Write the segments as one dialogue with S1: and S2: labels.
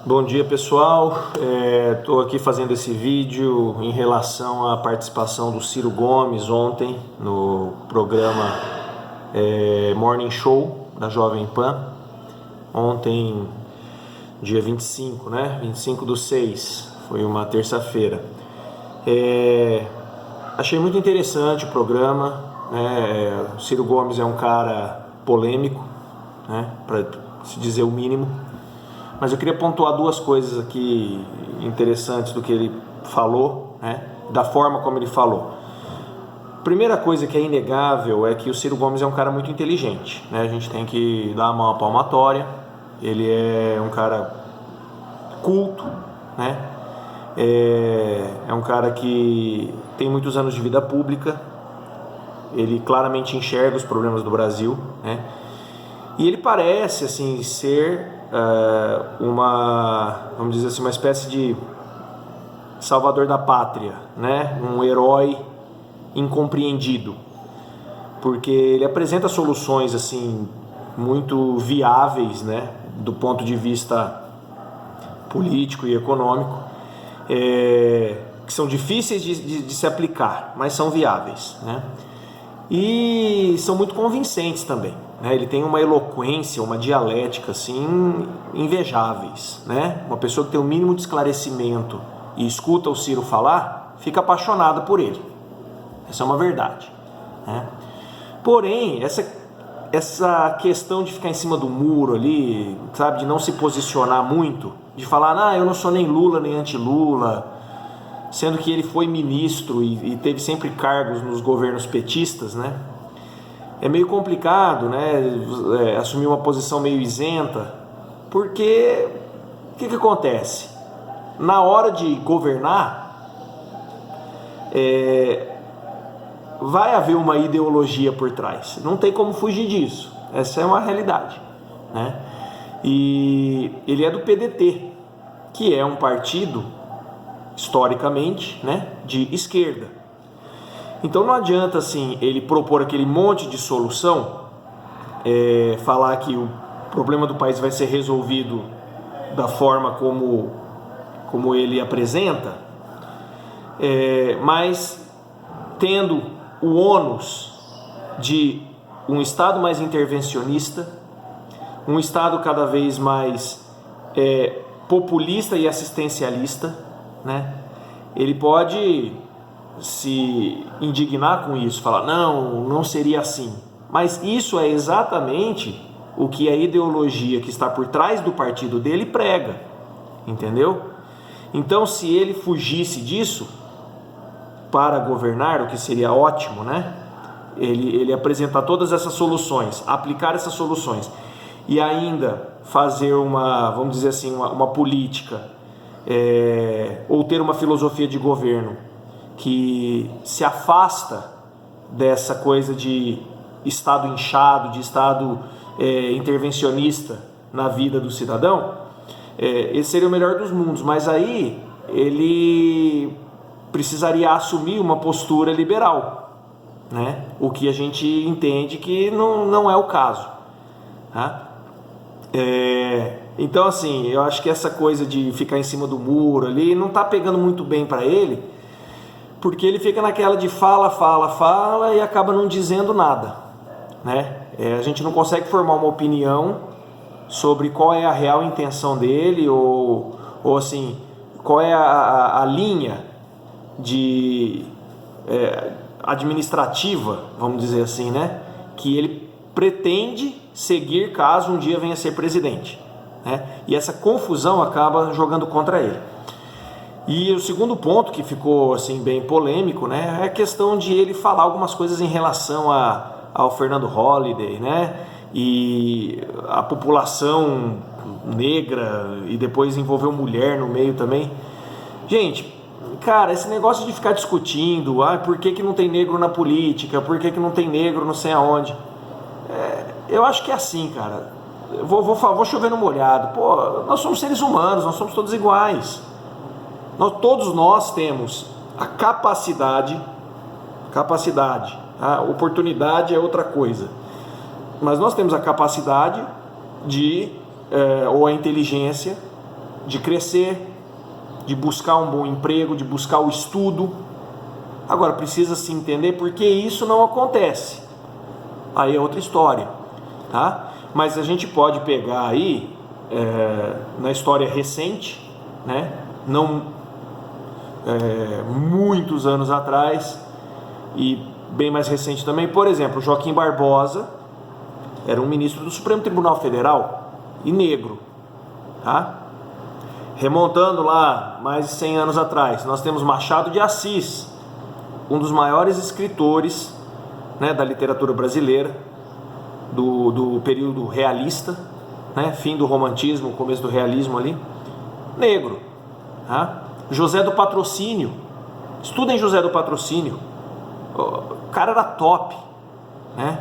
S1: Bom dia, pessoal. Estou aqui fazendo esse vídeo em relação à participação do Ciro Gomes ontem no programa Morning Show da Jovem Pan. Ontem, dia 25, né? 25/6, foi uma terça-feira. Achei muito interessante o programa, né? O Ciro Gomes é um cara polêmico, né? Para se dizer o mínimo. Mas eu queria pontuar duas coisas aqui interessantes do que ele falou, né? Da forma como ele falou. Primeira coisa que é inegável é que o Ciro Gomes é um cara muito inteligente, né? A gente tem que dar uma palmatória. Ele é um cara culto, né? É um cara que tem muitos anos de vida pública. Ele claramente enxerga os problemas do Brasil, né? E ele parece assim ser vamos dizer assim, uma espécie de salvador da pátria, né? Um herói incompreendido, porque ele apresenta soluções assim muito viáveis, né? Do ponto de vista político e econômico, que são difíceis de se aplicar, mas são viáveis, né? E são muito convincentes também, né? Ele tem uma eloquência, uma dialética assim invejáveis, né? Uma pessoa que tem o mínimo de esclarecimento e escuta o Ciro falar, fica apaixonada por ele. Essa é uma verdade, né? Porém, essa questão de ficar em cima do muro ali, sabe, de não se posicionar muito, de falar, eu não sou nem Lula nem anti-Lula, sendo que ele foi ministro e teve sempre cargos nos governos petistas, né? É meio complicado, né? Assumir uma posição meio isenta, porque o que acontece? Na hora de governar, vai haver uma ideologia por trás. Não tem como fugir disso. Essa é uma realidade, né? E ele é do PDT, que é um partido historicamente, né, de esquerda. Então não adianta assim ele propor aquele monte de solução, falar que o problema do país vai ser resolvido da forma como ele apresenta, mas tendo o ônus de um Estado mais intervencionista, um Estado cada vez mais populista e assistencialista, né? Ele pode se indignar com isso, falar não seria assim, mas isso é exatamente o que a ideologia que está por trás do partido dele prega, entendeu? Então, se ele fugisse disso para governar, o que seria ótimo, né? Ele apresentar todas essas soluções, aplicar essas soluções e ainda fazer vamos dizer assim, uma política, ou ter uma filosofia de governo que se afasta dessa coisa de Estado inchado, de Estado intervencionista na vida do cidadão, esse seria o melhor dos mundos. Mas aí ele precisaria assumir uma postura liberal, né? O que a gente entende que não é o caso, tá? Então assim, eu acho que essa coisa de ficar em cima do muro ali não está pegando muito bem para ele, porque ele fica naquela de fala e acaba não dizendo nada, né? A gente não consegue formar uma opinião sobre qual é a real intenção dele ou assim, qual é a linha de administrativa, vamos dizer assim, né? Que ele pretende seguir caso um dia venha a ser presidente, né? E essa confusão acaba jogando contra ele. E o segundo ponto que ficou assim bem polêmico, né, é a questão de ele falar algumas coisas em relação ao Fernando Holliday, né, e a população negra, e depois envolveu mulher no meio também. Gente, cara, esse negócio de ficar discutindo, por que não tem negro na política, por que não tem negro não sei aonde, eu acho que é assim, cara. Vou chover no molhado. Pô, nós somos seres humanos, nós somos todos iguais. Todos nós temos a capacidade, a oportunidade é outra coisa, mas nós temos a capacidade ou a inteligência de crescer, de buscar um bom emprego, de buscar o estudo. Agora, precisa se entender por que isso não acontece. Aí é outra história, tá? Mas a gente pode pegar aí, na história recente, né? Não muitos anos atrás, e bem mais recente também, por exemplo, Joaquim Barbosa era um ministro do Supremo Tribunal Federal e negro, tá? Remontando lá mais de 100 anos atrás, nós temos Machado de Assis, um dos maiores escritores, né, da literatura brasileira, do período realista, né, fim do romantismo, começo do realismo ali, negro, tá? José do Patrocínio, estudem José do Patrocínio, o cara era top, né?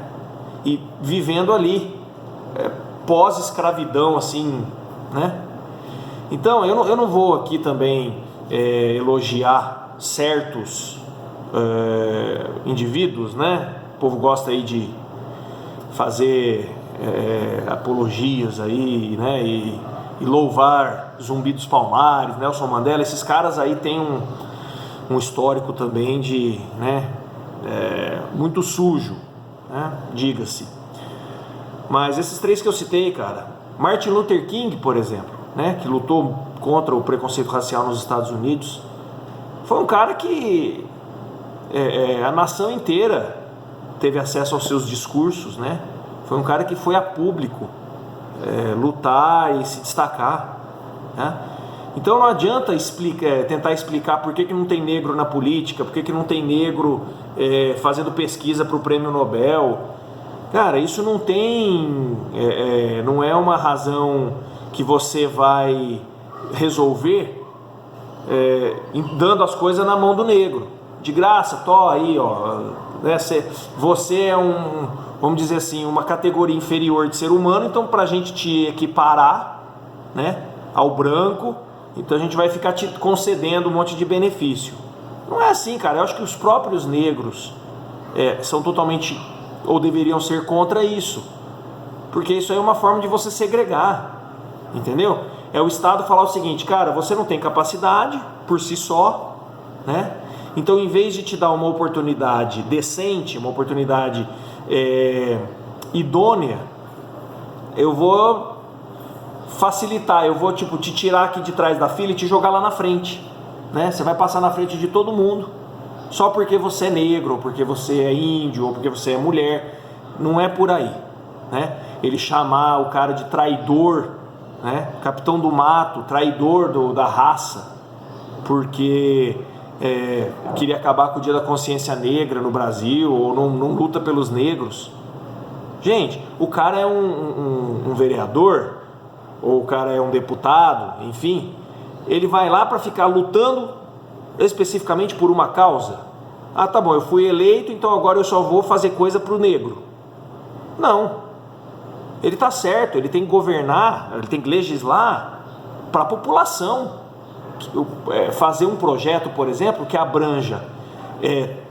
S1: E vivendo ali, pós-escravidão, assim, né? Então, eu não vou aqui também elogiar certos indivíduos, né? O povo gosta aí de fazer apologias aí, né? E louvar Zumbi dos Palmares, Nelson Mandela. Esses caras aí têm um histórico também de, né? Muito sujo, né? Diga-se. Mas esses três que eu citei, cara, Martin Luther King, por exemplo, né, que lutou contra o preconceito racial nos Estados Unidos, foi um cara que a nação inteira teve acesso aos seus discursos, né? Foi um cara que foi a público lutar e se destacar, né? Então não adianta tentar explicar por que não tem negro na política, por que não tem negro fazendo pesquisa para o Prêmio Nobel. Cara, isso não tem, não é uma razão que você vai resolver dando as coisas na mão do negro, de graça, tô aí, ó, né? Você é vamos dizer assim, uma categoria inferior de ser humano, então para a gente te equiparar, né, ao branco, então a gente vai ficar te concedendo um monte de benefício. Não é assim, cara. Eu acho que os próprios negros são totalmente, ou deveriam ser, contra isso, porque isso aí é uma forma de você segregar, entendeu? É o Estado falar o seguinte: cara, você não tem capacidade por si só, né? Então, em vez de te dar uma oportunidade decente, uma oportunidade idônea, eu vou facilitar, eu vou te tirar aqui de trás da fila e te jogar lá na frente, né? Você vai passar na frente de todo mundo só porque você é negro, ou porque você é índio, ou porque você é mulher. Não é por aí, né? Ele chamar o cara de traidor, né? Capitão do mato, traidor da raça, porque queria acabar com o dia da consciência negra no Brasil, ou não luta pelos negros. Gente, o cara é um vereador, ou o cara é um deputado, enfim, ele vai lá para ficar lutando especificamente por uma causa. Ah, tá bom, eu fui eleito, então agora eu só vou fazer coisa pro negro. Não, ele tá certo, ele tem que governar, ele tem que legislar para a população. Fazer um projeto, por exemplo, que abranja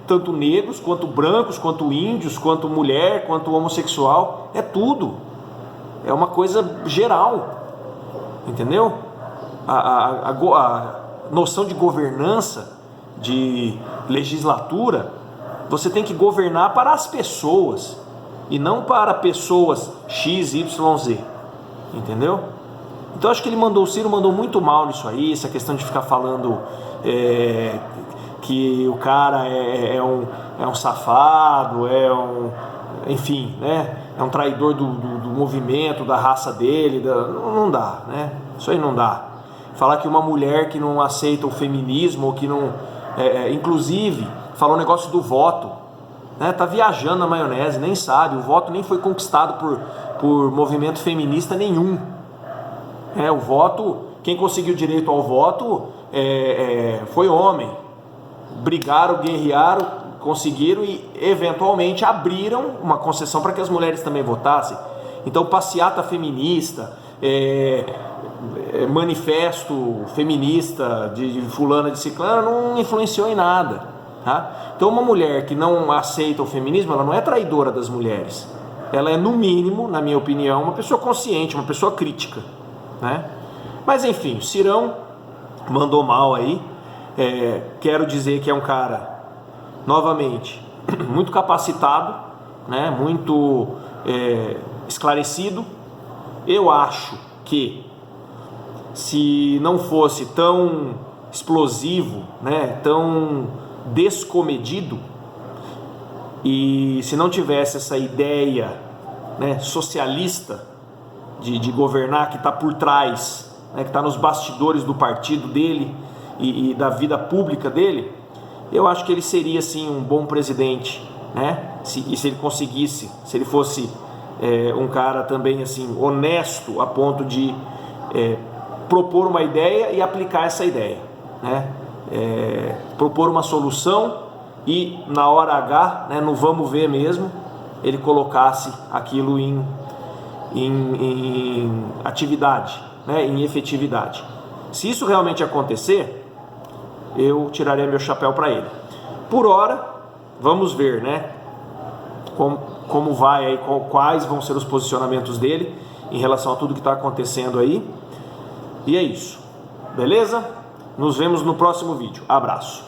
S1: tanto negros, quanto brancos, quanto índios, quanto mulher, quanto homossexual, tudo. É uma coisa geral, entendeu? A noção de governança, de legislatura, você tem que governar para as pessoas e não para pessoas X, Y, Z, entendeu? Então acho que o Ciro mandou muito mal nisso aí, essa questão de ficar falando que o cara é um safado, enfim, né? É um traidor do movimento, da raça dele, não dá, né? Isso aí não dá. Falar que uma mulher que não aceita o feminismo, ou que não... inclusive, falou o negócio do voto, né? Tá viajando na maionese, nem sabe, o voto nem foi conquistado por movimento feminista nenhum. O voto, quem conseguiu direito ao voto foi homem. Brigaram, guerrearam, conseguiram e eventualmente abriram uma concessão para que as mulheres também votassem. Então, passeata feminista, manifesto feminista de fulana, de ciclana, não influenciou em nada, tá? Então, uma mulher que não aceita o feminismo, ela não é traidora das mulheres. Ela é, no mínimo, na minha opinião, uma pessoa consciente, uma pessoa crítica, né? Mas enfim, o Cirão mandou mal aí. Quero dizer que é um cara, novamente, muito capacitado, né? Muito esclarecido. Eu acho que se não fosse tão explosivo, né? Tão descomedido, e se não tivesse essa ideia, né, socialista de governar, que está por trás, né, que está nos bastidores do partido dele e da vida pública dele, eu acho que ele seria sim um bom presidente, né? Se ele conseguisse, se ele fosse um cara também assim honesto a ponto de propor uma ideia e aplicar essa ideia, né? Propor uma solução e na hora H, né, no vamos ver mesmo, ele colocasse aquilo em atividade, né, em efetividade. Se isso realmente acontecer, eu tiraria meu chapéu para ele. Por hora, vamos ver, né, como vai aí, quais vão ser os posicionamentos dele em relação a tudo que está acontecendo aí. E é isso, beleza? Nos vemos no próximo vídeo. Abraço.